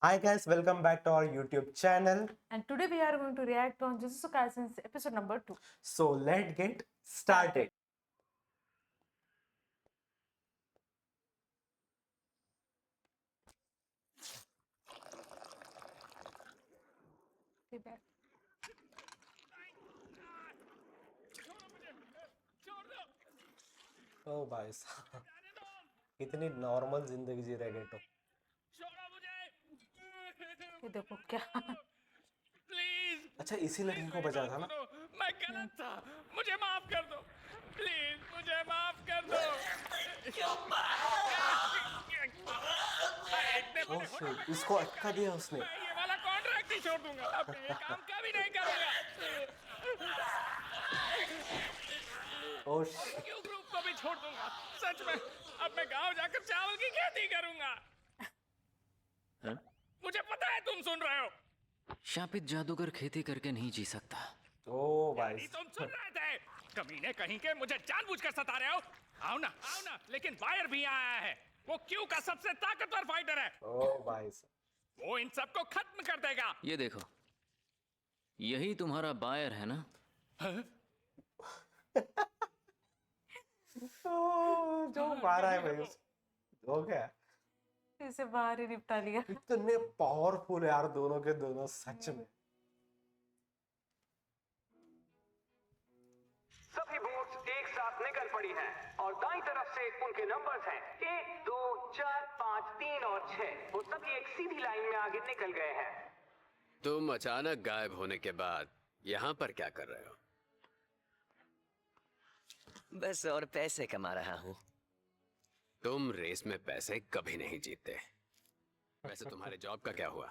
Hi guys, welcome back to our YouTube channel. And today we are going to react on Jujutsu Kaisen's episode number 2. So let's get started. Be back. ओ भाई साहब कितनी normal जिंदगी जी रहे गेटो। ये देखो क्या please अच्छा इसी लड़की को बचा था ना। मैं गलत था, मुझे माफ कर दो। प्लीज मुझे माफ कर दो। इतने ओ बड़े होटल शिट, इसको अटका दिया उसने। मैं ये वाला कॉन्ट्रैक्ट ही छोड़ दूंगा। अब ये काम कभी नहीं करूंगा। ओ शिट, क्यों ग्रुप को भी छोड़ दूंगा। सच में अब मैं गांव जाकर चावल की खेती करूंगा। हाँ? मुझे पता है तुम सुन रहे हो। शापित जादूगर खेती करके नहीं जी सकता। ओ भाई नहीं तुम सुन रहे थे। कमीने कहीं के मुझे जानबूझकर सता रहे हो। आओ ना लेकिन बायर भी आया है। वो क्यू का सबसे ताकतवर फाइटर है। ओ भाई साहब, वो इन सबको खत्म कर देगा। ये देखो, यही तुम्हारा बायर है ना? जो मारा है भाई उसको। हो गया। इसे बाहर ही निपटा लिया। इतने पावरफुल यार दोनों के दोनों सच में। सभी बोट्स एक साथ निकल पड़ी हैं और दाईं तरफ से उनके नंबर्स हैं 1, 2, 4, 5, 3 और 6। वो सभी एक सीधी लाइन में आगे निकल गए हैं। तुम अचानक गायब होने के बाद यहाँ पर क्या कर रहे हो? बस और पैसे कमा रहा हूँ। तुम रेस में पैसे कभी नहीं जीतते। वैसे तुम्हारे जॉब का क्या हुआ?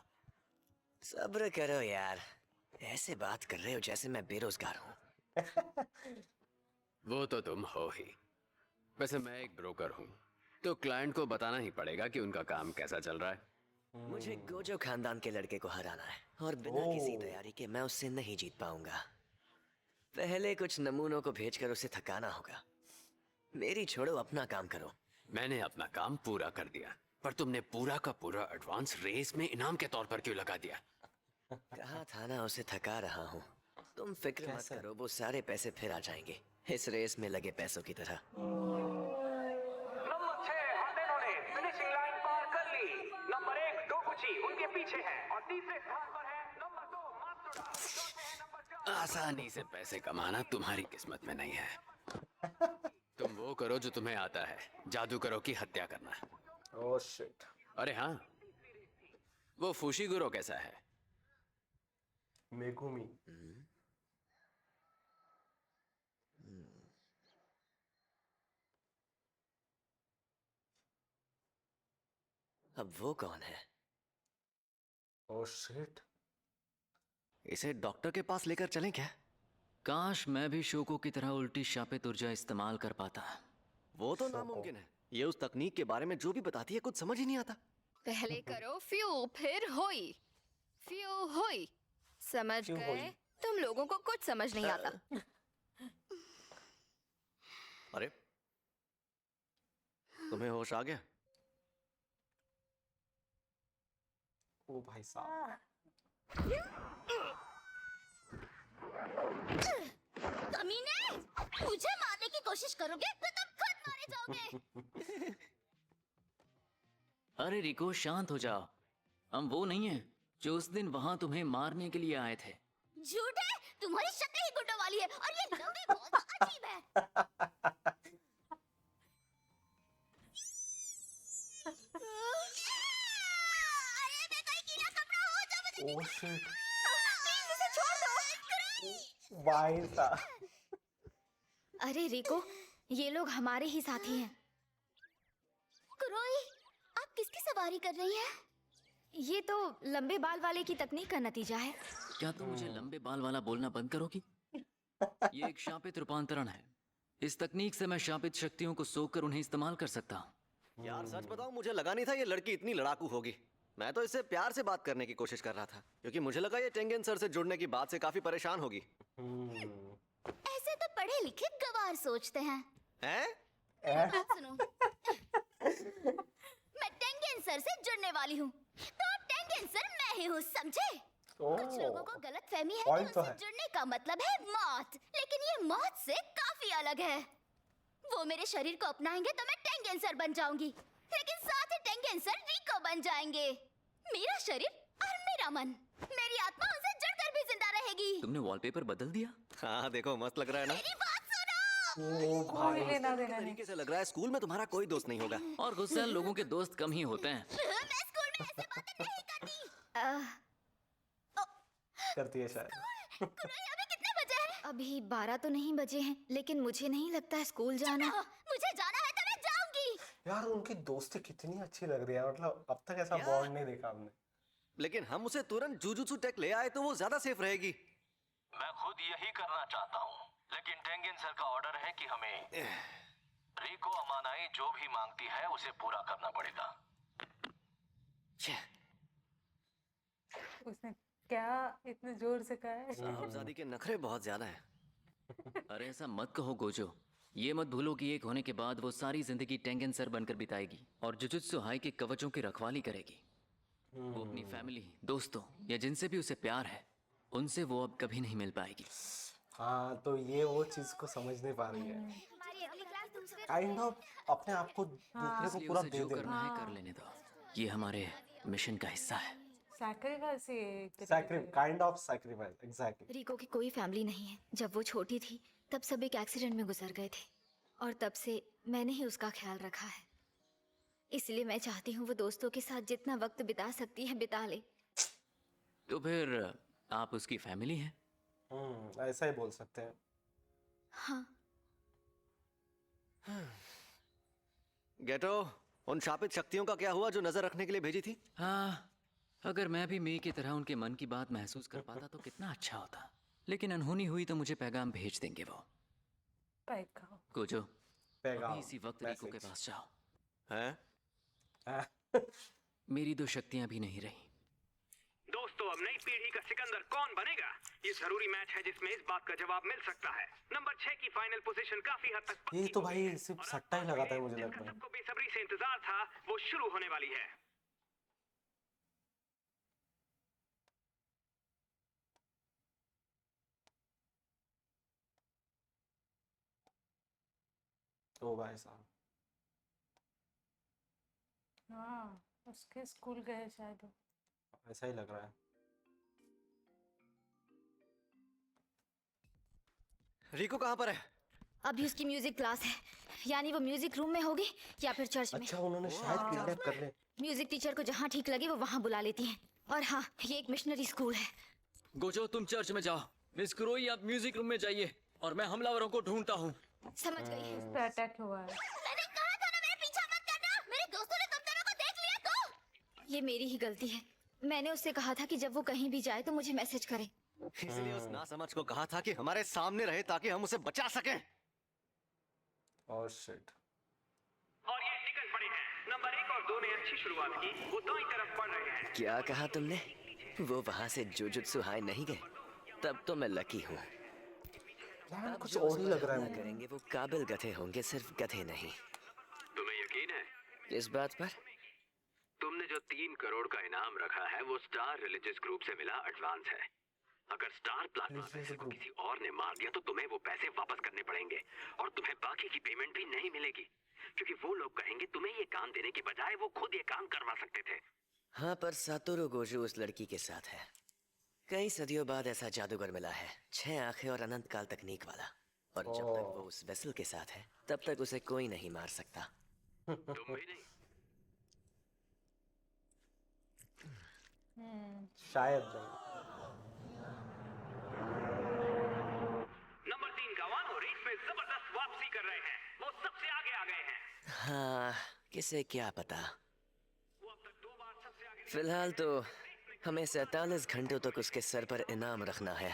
सब्र करो यार, ऐसे बात कर रहे हो जैसे मैं बेरोजगार हूँ। वो तो तुम हो ही। वैसे मैं एक ब्रोकर हूँ, तो क्लाइंट को बताना ही पड़ेगा कि उनका काम कैसा चल रहा है। मुझे गोजो खानदान के लड़के को हराना है और बिना किसी तैयारी के मैं उससे नहीं जीत पाऊंगा। पहले कुछ नमूनों को भेजकर उसे थकाना होगा। मेरी छोड़ो, अपना काम करो। मैंने अपना काम पूरा कर दिया, पर तुमने पूरा का पूरा एडवांस रेस में इनाम के तौर पर क्यों लगा दिया? कहा था ना उसे थका रहा हूँ। तुम फिक्र मत कैसे? करो, वो सारे पैसे फिर आ जाएंगे इस रेस में लगे पैसों की तरह। नंबर 6 हाथेनों ने फिनिशिंग लाइन पार कर ली। नंबर 1 डोकुची उनके पीछे है और तीसरे स्थान पर है नंबर 2 मात्सुडा। चौथे है नंबर 4। आसानी से पैसे कमाना तुम्हारी किस्मत में नहीं है। तुम वो करो जो तुम्हें आता है, जादूगरों की हत्या करना। ओ शिट, अरे हाँ, वो फुशीगुरो कैसा है? मेगुमी। अब वो कौन है? ओ शिट, इसे डॉक्टर के पास लेकर चलें क्या? काश मैं भी शोको की तरह उल्टी शापित ऊर्जा इस्तेमाल कर पाता। वो तो नामुमकिन है। ये उस तकनीक के बारे में जो भी बताती है कुछ समझ ही नहीं आता। पहले करो फ्यू फिर होई। फ्यू होई। समझ फ्यू गए? होई। तुम लोगों को कुछ समझ नहीं आता। अरे, तुम्हें होश आ गया? ओ भाई साहब, कमीने, मुझे मारने की कोशिश करोगे तो तुम खुद मारे जाओगे। अरे रिको, शांत हो जाओ। हम वो नहीं हैं जो उस दिन वहां तुम्हें मारने के लिए आए थे। झूठ है, तुम्हारी शक्ल ही गुंडों वाली है और ये लंबी बहुत अजीब है। अरे मैं कोई कीड़ा कपड़ा हूँ जो मुझे ओ शिट, प्लीज इसे छोड़ दो। भाई साहब। अरे रिको, ये लोग हमारे ही साथी हैं। कुरोई, आप किसकी सवारी कर रही हैं? ये तो लंबे बाल वाले की तकनीक का नतीजा है। क्या तुम मुझे लंबे बाल वाला बोलना बंद करोगी? ये एक शापित रूपांतरण है। इस तकनीक से मैं शापित शक्तियों को सोखकर उन्हें इस्तेमाल कर सकता हूँ। यार सच बताऊं, मुझे लगा नहीं था ये लड़की इतनी लड़ाकू होगी। मैं तो इससे प्यार से बात करने की कोशिश कर रहा था, क्योंकि मुझे लगा ये टेंगेन सर से जुड़ने की बात से काफी परेशान होगी। ऐसे तो पढ़े लिखे गवार सोचते हैं। हैं? बात सुनो। मैं टेंगेन सर से जुड़ने वाली हूँ, तो आप टेंगेन रही हूँ, समझे? कुछ लोगों को ओह, गलत फहमी है Point कि तो उनसे है। जुड़ने का मतलब है मौत, लेकिन ये मौत से काफी अलग है। वो मेरे शरीर को अपनाएंगे तो मैं टेंगेंसर बन जाऊंगी, लेकिन साथ ही टेंगेंसर रिको बन जाएंगे। मेरा शरीर और मेरा मन, मेरी आत्मा उनसे जुड़कर भी जिंदा रहेगी। तुमने वॉलपेपर बदल दिया? हाँ देखो, मस्त लग रहा है ना? मेरी बात सुनो। ओ कोई भाई, लेना देना नहीं। तरीके से लग रहा है स्कूल में तुम्हारा कोई दोस्त नहीं होगा। और गुस्सैल लोगों के दोस्त कम ही होते हैं। मैं स्कूल में ऐसे बातें नहीं करती। करती है शायद। कुरोई, अभी कितने बजे हैं? अभी 12 तो नहीं बजे हैं, लेकिन मुझे नहीं लगता है स्कूल जाना। मुझे जाना है तो मैं जाऊंगी। यार उनकी दोस्ती कितनी अच्छी लग रही है, मतलब अब तक ऐसा बॉन्ड नहीं देखा हमने। लेकिन हम उसे तुरंत जुजुत्सु टेक ले आए तो वो ज्यादा सेफ रहेगी। मैं खुद यही करना चाहता हूँ, लेकिन टेंगिन सर का ऑर्डर है कि हमें रिको अमानाई जो भी मांगती है उसे पूरा करना पड़ेगा। उसने क्या इतने जोर से कहा है? साहबजादी के नखरे बहुत ज्यादा हैं। अरे ऐसा मत कहो गोजो। ये मत भूलो कि एक होने के बाद वो सारी जिंदगी टेंगेंसर बनकर बिताएगी और जुजुत्सु हाई के कवचों की रखवाली करेगी। वो अपनी फैमिली, दोस्तों या जिनसे भी उसे प्यार है, उनसे वो अब कभी नहीं मिल पाएगी। हाँ, तो ये वो चीज को समझ नहीं पा रही है। हमारी अगली क्लास दूसरे काइंड ऑफ अपने आप को दूसरे को इसलिए पूरा उसे दे जो देना। करना है कर लेने दो। ये हमारे मिशन का हिस्सा है। सैक्रिफाइस ही है एक तरीके से। Kind of sacrifice, exactly. Rico की कोई फैमिली नहीं है। जब वो छोटी थी तब सब एक एक्सीडेंट में गुजर गए थे, और तब से मैंने ही उसका ख्याल रखा है। इसलिए मैं चाहती हूँ वो दोस्तों के साथ जितना वक्त बिता सकती है बिता ले। तो फिर आप उसकी फैमिली हैं? ऐसा ही बोल सकते हैं। हाँ। गेटो, उन शापित शक्तियों का क्या हुआ जो नजर रखने के लिए भेजी थी? हाँ, अगर मैं भी मी की तरह उनके मन की बात महसूस कर पाता तो कितना अच्छा होता। लेकिन अनहोनी हुई तो मुझे पैगाम भेज देंगे वो। पैक खाओ। गोजो, पैगाम, अभी इसी वक्त रिको के मैसेज। पास जाओ। हैं? मेरी दो शक्तियां भी नहीं रही। दोस्तों, अब नई पीढ़ी का सिकंदर कौन बनेगा? ये जरूरी मैच है जिसमें इस बात का जवाब मिल सकता है। नंबर 6 की फाइनल पोजीशन काफी हद तक ये पक्की तो हो भाई गई है। सिर्फ और अब सट्टा ही लगाता है मुझे जिसका लगता है। सबको बेसब्री से इंतजार था, वो शुरू होने वाली है। तो भाई साहब, हाँ, उसके स्कूल गए शायद वो। ऐसा ही लग रहा है। रिको कहाँ पर है? अभी उसकी म्यूजिक क्लास है, यानी वो म्यूजिक रूम में होगी या फिर चर्च में। अच्छा, उन्होंने शायद किडनैप कर ले। म्यूजिक टीचर को जहाँ ठीक लगे वो वहाँ बुला लेती हैं। और हाँ, ये एक मिशनरी स्कूल है। गोजो, तुम चर्च में जाओ। मिस कुरोई, आप म्यूजिक रूम में जाइए और मैं हमलावरों को ढूंढता हूँ। समझ गई। इस पे अटैक हुआ है। मैंने कहा था ना, मेरे पीछा मत करना। मेरे दोस्तों ने तुम दोनों को देख लिया तो। ये मेरी ही गलती है। मैंने उससे कहा था कि जब वो कहीं भी जाए तो मुझे मैसेज करे। इसलिए उस नासमझ को कहा था कि हमारे सामने रहे ताकि हम उसे बचा सकें। Oh shit. और ये टिकट पड़े हैं। नंबर 1 और 2 ने अच्छी शुरुआत की, वो दाईं तरफ बढ़ रहे हैं। क्या कहा तुमने? वो वहां से जुजुत्सु हाई नहीं गए? तब तो मैं लकी हूँ। यार कुछ और ही लग रहा है मुझे। करेंगे वो काबिल गधे होंगे, सिर्फ गधे नहीं। तुम्हें यकीन है? इस बात पर? तुमने जो 3 करोड़ का इनाम रखा है वो स्टार रिलीजियस ग्रुप से मिला एडवांस है। अगर स्टार प्लाज्मा पैसे को किसी और ने मार दिया तो तुम्हें वो पैसे वापस करने पड़ेंगे और तुम्हें बाकी की पेमेंट भी नहीं मिलेगी, क्योंकि वो लोग कहेंगे तुम्हें ये काम देने के बजाय वो खुद ये काम करवा सकते थे। हाँ, पर सातोरू गोजू उस लड़की के साथ है। कई सदियों बाद ऐसा जादूगर मिला है, 6 आंखें और अनंत काल तकनीक वाला। और जब तक वो उस वेसल के साथ है तब तक उसे कोई नहीं मार सकता। तुम भी नहीं। शायद नहीं। नंबर 3 का वानो रेस में जबरदस्त वापसी कर रहे हैं। वो सबसे आगे आ गए हैं। हाँ, किसे क्या पता। वो अब तक 2 बार सबसे आगे। फिलहाल तो हमें 47 घंटों तक उसके सर पर इनाम रखना है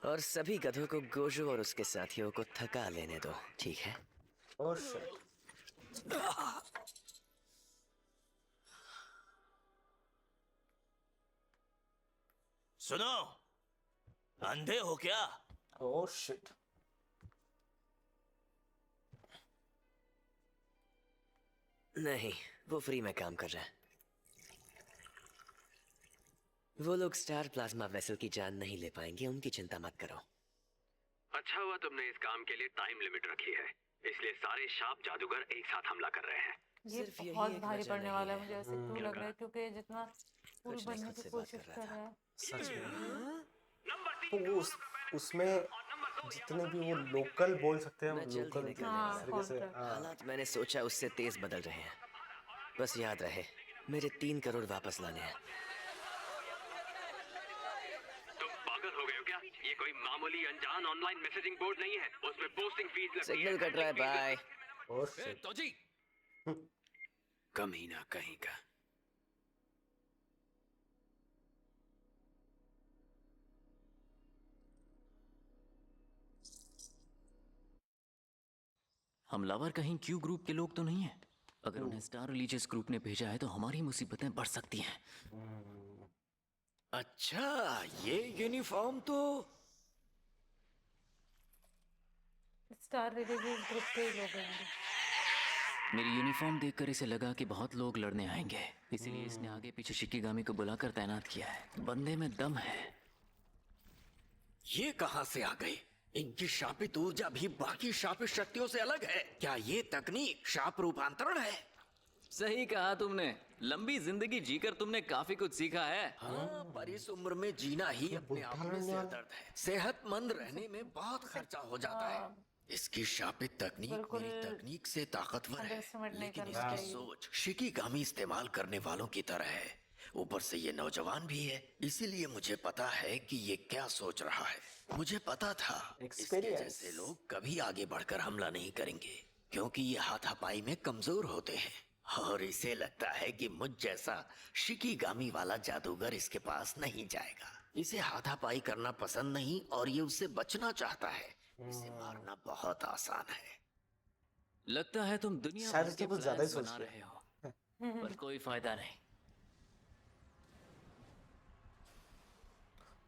और सभी गधों को गोजू और उसके साथियों को थका लेने दो, ठीक है? Oh shit. सुनो, अंधे हो क्या? Oh shit. नहीं, वो फ्री में काम कर रहा है। वो लोग स्टार प्लाज्मा वेसल की जान नहीं ले पाएंगे, उनकी चिंता मत करो। अच्छा हुआ तुमने इस काम के लिए टाइम लिमिट रखी है, इसलिए सारे शाप जादूगर एक साथ हमला कर रहे हैं। ये सिर्फ यही बहुत एक भारी वजह पड़ने नहीं वाला है है। मुझे ऐसे क्यों लग रहा है, क्योंकि जितना पुल कुछ नहीं, बनने खुद की से बात कोशिश कर कर रहा रहा है। सच में। तो उसमें जितने भी वो लोकल बोल सकते हैं, मैं हम जल्द ही लोकल निकलने हाँ, वाला हूँ। तरीके से। कॉन्ट्रैक्ट। हाँ। हालात मैंने सोचा उससे तेज बदल रहे हैं। बस याद रहे, मेरे 3 करोड़ वापस लाने हैं। तुम पागल हो गए हो क्या? ये कोई मामूली अनजान ऑनलाइन मैसेजिंग बोर्ड नहीं है, उसमें पोस्टिंग फीस लगती है। सिग्नल कट रहा है, बाय। और shit। तो जी कमीना कहीं का। हमलावर कहीं क्यू ग्रुप के लोग तो नहीं है? अगर उन्हें स्टार रिलीजियस ग्रुप ने भेजा है तो हमारी मुसीबतें बढ़ सकती हैं। अच्छा, ये यूनिफॉर्म तो स्टार रिलीजियस ग्रुप के ही लोग होंगे। मेरी यूनिफॉर्म देखकर इसे लगा कि बहुत लोग लड़ने आएंगे, इसीलिए इसने आगे पीछे शिकीगामी को बुलाकर तैनात किया है। बंदे में दम है। ये कहां से आ गई? इनकी शापित ऊर्जा भी बाकी शापित शक्तियों से अलग है। क्या ये तकनीक शाप रूपांतरण है? सही कहा तुमने। लंबी जिंदगी जीकर तुमने काफी कुछ सीखा है। हाँ, पर इस उम्र में जीना ही अपने आप में सिरदर्द है। सेहतमंद रहने में बहुत खर्चा हो जाता है। इसकी शापित तकनीक बिल्कुल मेरी तकनीक से ताकतवर है, underestimate नहीं लेकिन करना इसकी चाहिए। सोच शिकीगामी इस्तेमाल करने वालों की तरह है। ऊपर से ये नौजवान भी है, इसीलिए मुझे पता है कि ये क्या सोच रहा है। मुझे पता था इसके Experience। जैसे लोग कभी आगे बढ़कर हमला नहीं करेंगे, क्योंकि ये हाथापाई में कमजोर होते हैं। और इसे लगता है कि मुझ जैसा शिकीगामी वाला जादूगर इसके पास नहीं जाएगा। इसे हाथापाई करना पसंद नहीं और ये उससे बचना चाहता है। इसे मारना बहुत आसान है। लगता है तुम दुनिया शायद भर इससे के कुछ ज्यादा ही प्लान्स सोच बना लिया। रहे हो, पर कोई फायदा नहीं।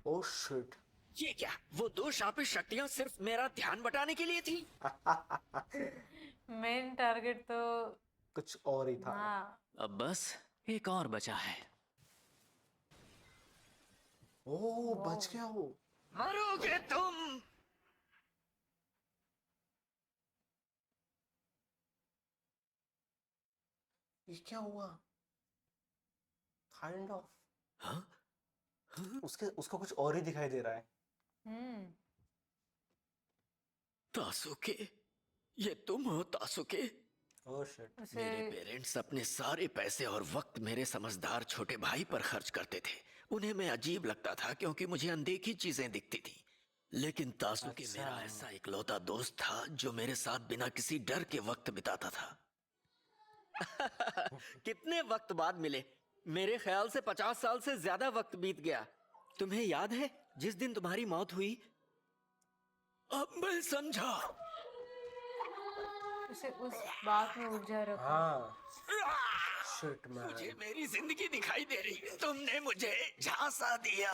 Oh shit. ये क्या? वो 2 शापित शक्तियां सिर्फ मेरा ध्यान बटाने के लिए थी? मेन टारगेट तो कुछ और ही था। हाँ, अब बस एक और बचा है। ओह बच गया वो। मरोगे तुम। ये क्या हुआ? काइंड ऑफ हाँ? उसके उसको कुछ और ही दिखाई दे रहा है। तासुके, ये तुम हो तासुके? Oh shit. उसे मेरे पेरेंट्स अपने सारे पैसे और वक्त मेरे समझदार छोटे भाई पर खर्च करते थे। उन्हें मैं अजीब लगता था क्योंकि मुझे अनदेखी चीजें दिखती थी। लेकिन तासुके अच्छा। मेरा ऐसा इकलौता दोस्त था जो मेरे साथ बिना किसी डर के वक्त बिताता था। कितने वक्त बाद मिले? मेरे ख्याल से 50 साल से ज्यादा वक्त बीत गया। तुम्हें याद है जिस दिन तुम्हारी मौत हुई? अब मैं समझा। उसे उस बात में ऊर्जा रखा। हाँ शिट मैन। मुझे मेरी जिंदगी दिखाई दे रही है। तुमने मुझे झांसा दिया।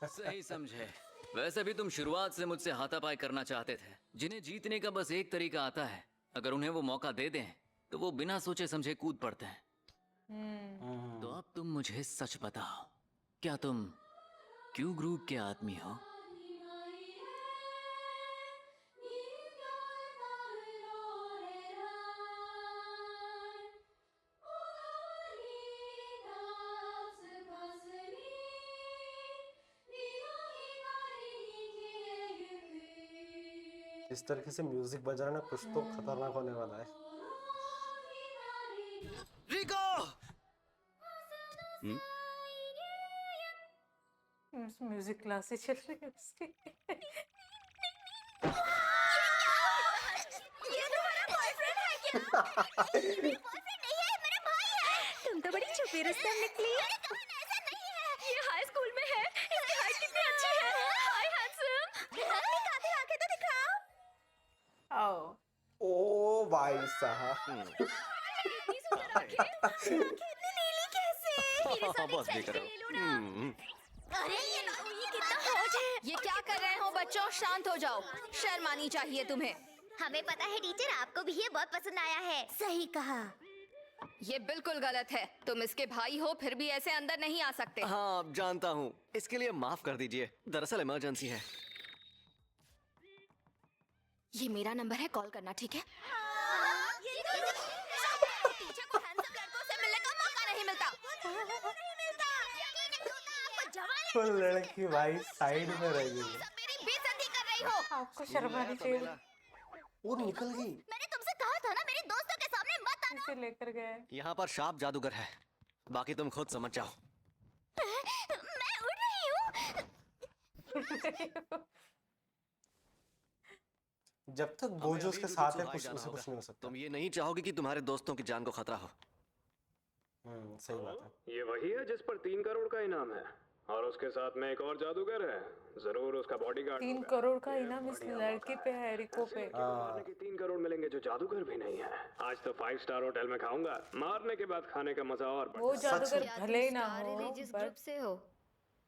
सही समझे। वैसे भी तुम शुरुआत से मुझसे हाथापाई करना चाहते थे। जिन्हें जीतने का बस एक तरीका आता है, अगर उन्हें वो मौका दे दें तो वो बिना सोचे समझे कूद पड़ते हैं। तो अब तुम मुझे सच बताओ, क्या तुम क्यू ग्रुप के आदमी हो? इस तरीके से म्यूजिक बज रहा है ना, कुछ तो खतरनाक होने वाला है। रिको! म्यूजिक क्लासेस चल रही है उसकी। ये तुम्हारा बॉयफ्रेंड है क्या? मेरा बॉयफ्रेंड नहीं है, मेरा भाई है। तुम तो बड़ी छुपी रुस्तम निकली। ऐसा नहीं है। ये हाई स्कूल में है। इसकी हाइट कितनी अच्छी है। हाय हैंडसम। अपनी कातिल आंखें तो दिखाओ। ओ ओ भाई साहब। इतनी सुंदर आंखें इतनी नीली कैसे? मेरे साथ बस एक भी करो। सेल्फी ले लो ना। अरे ये कितना हॉट है। ये क्या कर रहे हो बच्चों? शांत हो जाओ। शर्म आनी चाहिए तुम्हें। हमें पता है टीचर, आपको भी ये बहुत पसंद आया है। सही कहा। ये बिल्कुल गलत है। तुम इसके भाई हो फिर भी ऐसे अंदर नहीं आ सकते। हाँ जानता हूँ, इसके लिए माफ कर दीजिए, दरअसल इमरजेंसी है। ये मेरा नंबर है, कॉल करना, ठीक है? टीचर को हैंडसम लड़कों से मिलने का मौका नहीं मिलता। वो लड़की भाई साइड में रह गई है। मेरी बेइज्जती कर रही हो। आपको शर्म आनी चाहिए। वो निकल गई। मैंने तुमसे कहा था ना मेरे दोस्तों के सामने मत आना। इसे लेकर गए। यहाँ पर शार्प जादूगर है, बाकी तुम खुद समझ जाओ। मैं उड़ रही हूँ। जब तक गोजो उसके साथ है कुछ उसे कुछ नहीं हो सकता। तुम ये नहीं चाहोगे कि तुम्हारे दोस्तों की जान को खतरा हो। सही बात है। ये वही है जिस पर 3 करोड़ का इनाम है और उसके साथ में एक और जादूगर है, जरूर उसका बॉडीगार्ड। 3 करोड़ का इनाम इस लड़के पे है, रिको पे। मारने के 3 करोड़ मिलेंगे जो जादूगर भी नहीं है। आज तो 5 स्टार होटल में खाऊंगा, मारने के बाद खाने का मजा और वो जादूगर भले ही ना हो, रिलीजियस ग्रुप से हो।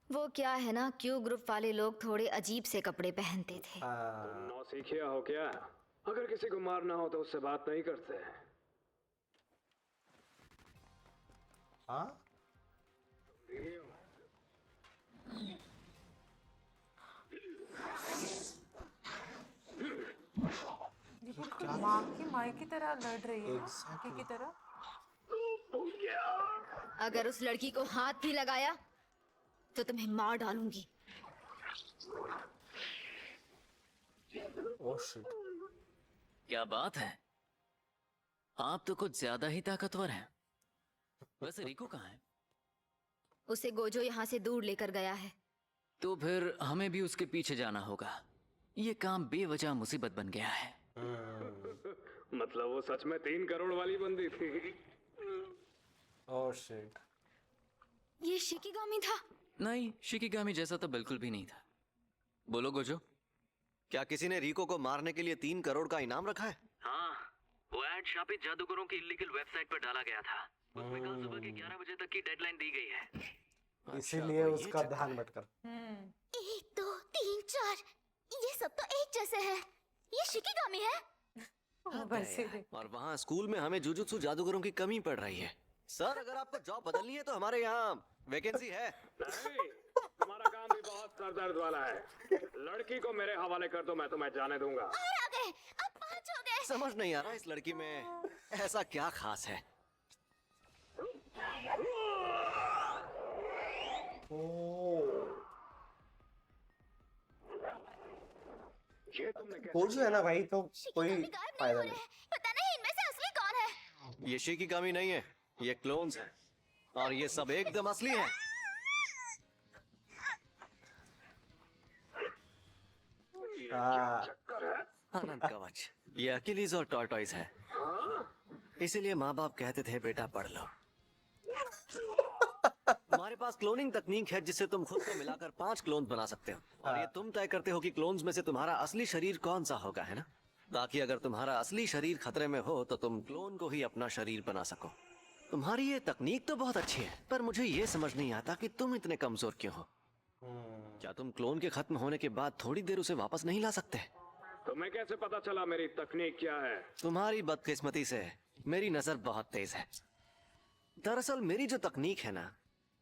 वो क्या है ना, क्यू ग्रुप वाले लोग थोड़े अजीब से कपड़े पहनते थे। तुम नौसिखिया हो क्या? अगर किसी को मारना हो तो उससे बात नहीं करते। हाँ देखो माँ की तरह लड़ रही है, माँ की तरह। अगर उस लड़की को हाथ भी लगाया तो तुम्हें मार डालूंगी। Oh shit. क्या बात है, आप तो कुछ ज्यादा ही ताकतवर हैं। वैसे रिको कहाँ है? उसे गोजो यहाँ से दूर लेकर गया है। तो फिर हमें भी उसके पीछे जाना होगा। ये काम बेवजह मुसीबत बन गया है। मतलब वो सच में 3 करोड़ वाली बंदी थी। Oh shit. ये शिकिगामी था? नहीं, शिकिगामी जैसा तो बिल्कुल भी नहीं था। बोलो गोजो। क्या किसी ने रिको को मारने के लिए 3 करोड़ का इनाम रखा है? हाँ, वो ऐड शापित जादूगरों की इलीगल वेबसाइट पर डाला गया था। उसमें कल सुबह के 11 बजे तक की डेडलाइन दी गई है। इसीलिए उसका ध्यान भटकर। 1 2 3 4 ये सब तो एक जैसे हैं। ये शिकिगामी है। और वहाँ स्कूल में हमें जुजुत्सु जादूगरों की कमी पड़ रही है। सर अगर आपको जॉब बदलनी है तो हमारे यहाँ वैकेंसी है। नहीं, तुम्हारा काम भी बहुत सरदर्द वाला है। लड़की को मेरे हवाले कर दो, मैं तुम्हें जाने दूंगा। और आ गए, अब 5 हो गए। समझ नहीं आ रहा इस लड़की में ऐसा क्या खास है। गोजो है ना भाई, तो कोई फायदा नहीं। पता नहीं इनमें से असली कौन है। ये शिकिगामी नहीं है, ये क्लोन्स हैं और ये सब एकदम असली हैं। आनंद कवच, ये अकिलीज और टॉर्टॉइस है। इसीलिए माँ बाप कहते थे बेटा पढ़ लो। हमारे पास क्लोनिंग तकनीक है जिससे तुम खुद को मिलाकर 5 क्लोन्स बना सकते हो और ये तुम तय करते हो कि क्लोन्स में से तुम्हारा असली शरीर कौन सा होगा, है ना? ताकि अगर तुम्हारा असली शरीर खतरे में हो तो तुम क्लोन को ही अपना शरीर बना सको। तुम्हारी ये तकनीक तो बहुत अच्छी है, पर मुझे ये समझ नहीं आता कि तुम इतने कमजोर क्यों हो। क्या तुम क्लोन के खत्म होने के बाद थोड़ी देर उसे वापस नहीं ला सकते? तुम्हें कैसे पता चला मेरी तकनीक क्या है? तुम्हारी बदकिस्मती से मेरी नजर बहुत तेज है। दरअसल मेरी जो तकनीक है ना,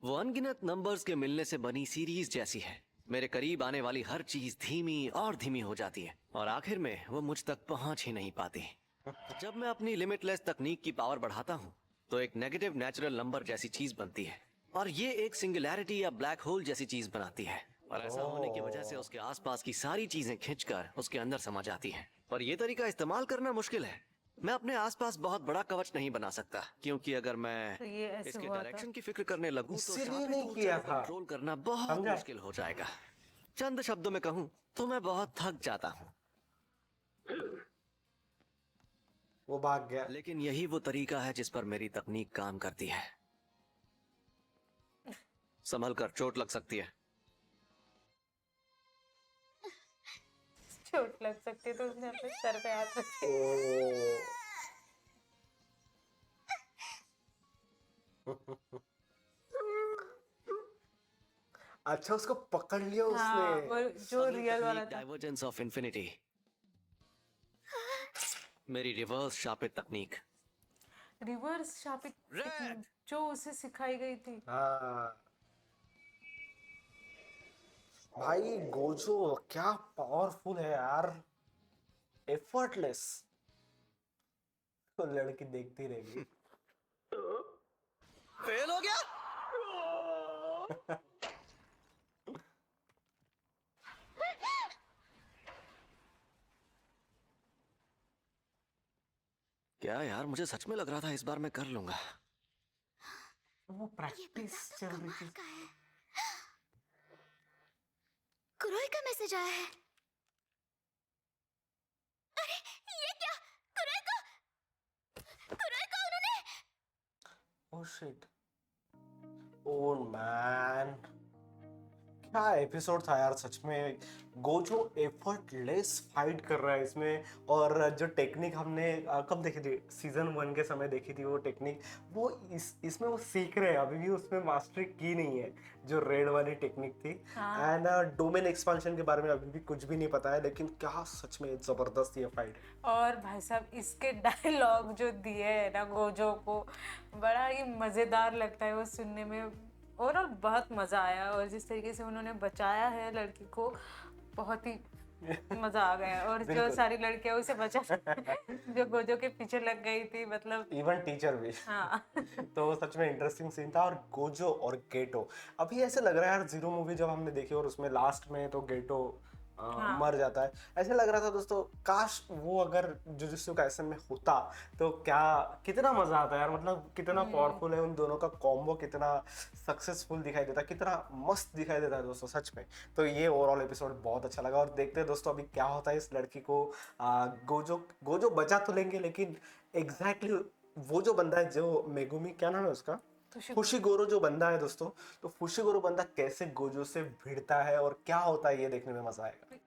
वो अनगिनत नंबर्स के मिलने से बनी सीरीज जैसी है। मेरे करीब आने वाली हर चीज धीमी और धीमी हो जाती है और आखिर में वो मुझ तक पहुंच ही नहीं पाती। जब मैं अपनी लिमिटलेस तकनीक की पावर बढ़ाता हूँ तो एक नेगेटिव नेचुरल नंबर जैसी चीज बनती है और ये एक सिंगुलैरिटी या ब्लैक होल जैसी चीज बनाती है और ऐसा होने की वजह से उसके आसपास की सारी चीजें खींचकर उसके अंदर समा जाती हैं। पर यह तरीका इस्तेमाल करना मुश्किल है। मैं अपने आसपास बहुत बड़ा कवच नहीं बना सकता क्योंकि अगर मैं तो ये ऐसे इसके हुआ था। डायरेक्शन की फिक्र करने लगूं तो इसीलिए शापित नहीं ऊर्जा किया को था। कंट्रोल करना बहुत समझा? मुश्किल हो जाएगा। चंद शब्दों में कहूं तो मैं बहुत थक जाता हूँ। वो भाग गया। लेकिन यही वो तरीका है जिस पर मेरी तकनीक काम करती है। संभल कर, चोट लग सकती है। चोट लग सकती है तो उसने अपने सर पे हाथ रखे। अच्छा उसको पकड़ लिया हाँ, उसने। वो जो रियल वाला था। डाइवर्जेंस ऑफ इंफिनिटी, मेरी रिवर्स शापित तकनीक। रिवर्स शॉपिंग जो उसे सिखाई गई थी। हाँ भाई, गोजो क्या पावरफुल है यार, एफर्टलेस। तो लड़की देखती रहेगी। फेल हो गया। क्या यार, मुझे सच में लग रहा था इस बार मैं कर लूंगा। वो प्रैक्टिस चल रही थी। कुरोई का मैसेज आया है। अरे ये क्या? कुरोई को उन्होंने। ओह शिट, ओह मैन, क्या एपिसोड था यार सच में। गोजो एफर्टलेस फाइट कर रहा है इसमें, और जो टेक्निक हमने कब देखी थी, सीजन 1 के समय देखी थी वो टेक्निक, वो इसमें वो सीख रहे हैं, अभी भी उसमें मास्टरी की नहीं है जो रेड वाली टेक्निक थी। एंड डोमेन एक्सपांशन के बारे में अभी भी कुछ भी नहीं पता है, लेकिन क्या सच में जबरदस्त ये फाइट। और भाई साहब इसके डायलॉग जो दिए है ना गोजो को, बड़ा ही मजेदार लगता है वो सुनने में। ओवरऑल बहुत मजा आया, और जिस तरीके से उन्होंने बचाया है लड़की को, बहुत ही मजा आ गया। और जो सारी लड़कियां उसे बचा जो गोजो के पीछे लग गई थी, मतलब इवन टीचर भी। हाँ। तो सच में इंटरेस्टिंग सीन था। और गोजो और गेटो, अभी ऐसे लग रहा है यार, जीरो मूवी जब हमने देखी और उसमें लास्ट में तो गेटो मर जाता है, ऐसे लग रहा था दोस्तों, काश वो अगर जुजुत्सु काइसेन में होता तो क्या, कितना मजा आता यार, मतलब कितना पावरफुल है, उन दोनों का कॉम्बो कितना सक्सेसफुल दिखाई देता, कितना मस्त दिखाई देता है दोस्तों सच में। तो ये ओवरऑल एपिसोड बहुत अच्छा लगा, और देखते हैं दोस्तों अभी क्या होता है इस लड़की को। गोजो बचा तो लेंगे, लेकिन एग्जैक्टली वो जो बंदा है, जो मेगुमी, क्या नाम है उसका, फुशिगोरो जो बंदा है दोस्तों, तो फुशिगोरो बंदा कैसे गोजो से भिड़ता है और क्या होता है, ये देखने में मजा आएगा।